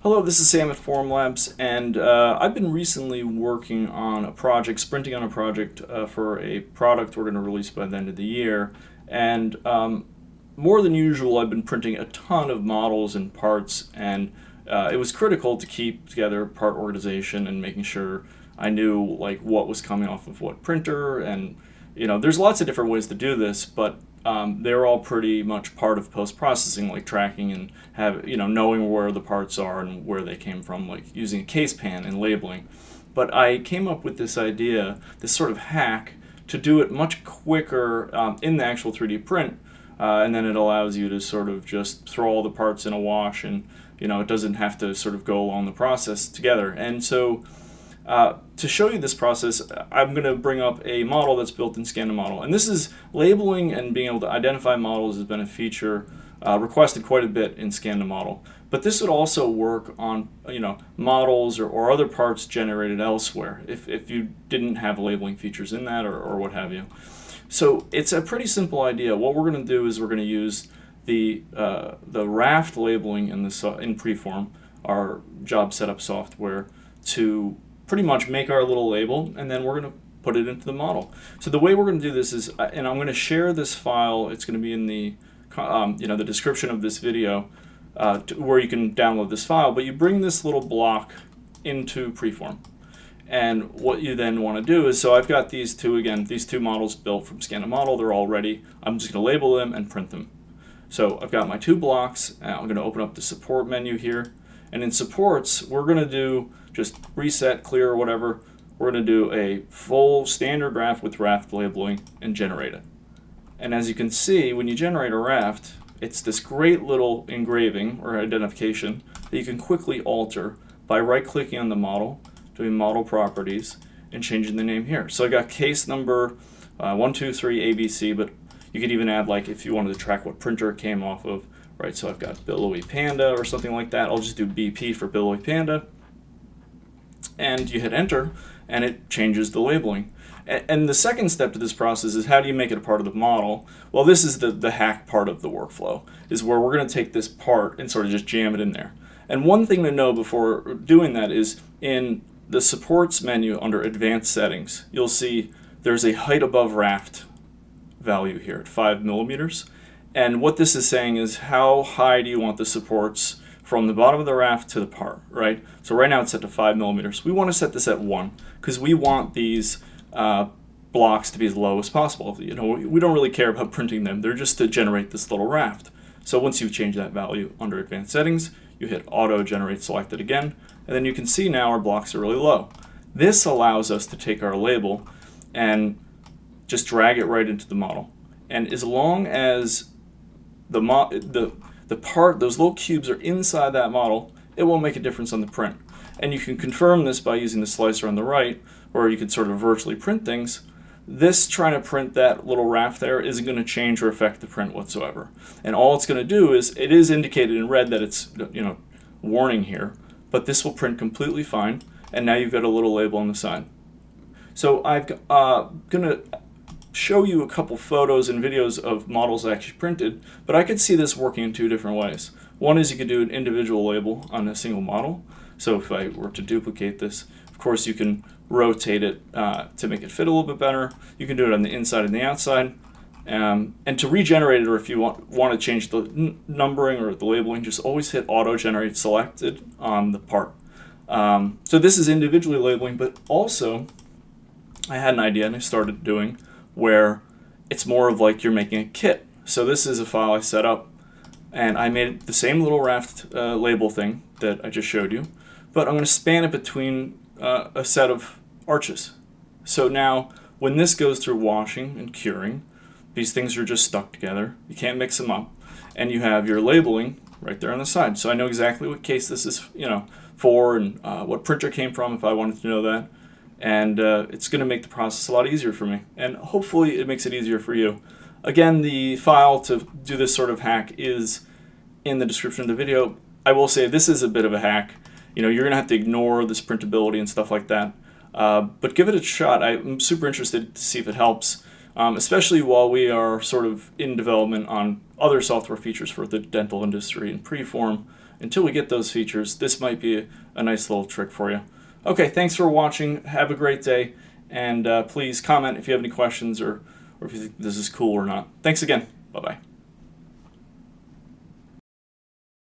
Hello, this is Sam at Forum Labs, and I've been recently working on a project, sprinting on a project for a product we're going to release by the end of the year. And more than usual, I've been printing a ton of models and parts, and it was critical to keep together part organization and making sure I knew like what was coming off of what printer. And there's lots of different ways to do this, but they're all pretty much part of post-processing, like tracking and knowing where the parts are and where they came from, like using a case pan and labeling. But I came up with this idea, this sort of hack, to do it much quicker in the actual 3D print, and then it allows you to sort of just throw all the parts in a wash, and it doesn't have to sort of go along the process together. And so to show you this process, I'm going to bring up a model that's built in Scan to Model. And this is labeling and being able to identify models has been a feature requested quite a bit in Scan to Model. But this would also work on models or other parts generated elsewhere if you didn't have labeling features in that or what have you. So it's a pretty simple idea. What we're going to do is we're going to use the raft labeling in Preform, our job setup software, to pretty much make our little label, and then we're going to put it into the model. So the way we're going to do this is, and I'm going to share this file. It's going to be in the the description of this video, where you can download this file. But you bring this little block into Preform, and what you then want to do is, so I've got these two models built from Scan to Model. They're all ready. I'm just going to label them and print them. So I've got my two blocks. I'm going to open up the support menu here, and in supports we're going to do just reset, clear, or whatever. We're going to do a full standard raft with raft labeling and generate it. And as you can see, when you generate a raft, it's this great little engraving or identification that you can quickly alter by right-clicking on the model, doing model properties, and changing the name here. So I got case number 123 ABC, but you could even add, like, if you wanted to track what printer it came off of, right? So I've got Billowy Panda or something like that. I'll just do BP for Billowy Panda. And you hit enter, and it changes the labeling. And the second step to this process is, how do you make it a part of the model? Well, this is the hack part of the workflow, is where we're going to take this part and sort of just jam it in there. And one thing to know before doing that is, in the supports menu under advanced settings, you'll see there's a height above raft value here at 5 millimeters. And what this is saying is, how high do you want the supports from the bottom of the raft to the part, right? So right now it's set to 5 millimeters. We want to set this at 1 because we want these blocks to be as low as possible. We don't really care about printing them. They're just to generate this little raft. So once you change that value under advanced settings, you hit auto generate selected again, and then you can see now our blocks are really low. This allows us to take our label and just drag it right into the model. And as long as the part, those little cubes, are inside that model, it won't make a difference on the print. And you can confirm this by using the slicer on the right, or you can sort of virtually print things. This trying to print that little raft there isn't going to change or affect the print whatsoever. And all it's going to do is, it is indicated in red that it's warning here, but this will print completely fine. And now you've got a little label on the side. So I'm going to show you a couple photos and videos of models actually printed, but I could see this working in two different ways. One is you could do an individual label on a single model. So if I were to duplicate this, of course you can rotate it to make it fit a little bit better. You can do it on the inside and the outside. And to regenerate it, or if you want to change the numbering or the labeling, just always hit auto generate selected on the part. So this is individually labeling, but also I had an idea and I started doing where it's more of like you're making a kit. So this is a file I set up, and I made the same little raft label thing that I just showed you, but I'm going to span it between a set of arches. So now when this goes through washing and curing, these things are just stuck together. You can't mix them up, and you have your labeling right there on the side. So I know exactly what case this is for, and what printer came from if I wanted to know that. And it's going to make the process a lot easier for me, and hopefully it makes it easier for you. Again, the file to do this sort of hack is in the description of the video. I will say this is a bit of a hack. You're going to have to ignore this printability and stuff like that, but give it a shot. I'm super interested to see if it helps. especially while we are sort of in development on other software features for the dental industry in Preform. Until we get those features, this might be a nice little trick for you. Okay, thanks for watching. Have a great day, and please comment if you have any questions or if you think this is cool or not. Thanks again. Bye-bye.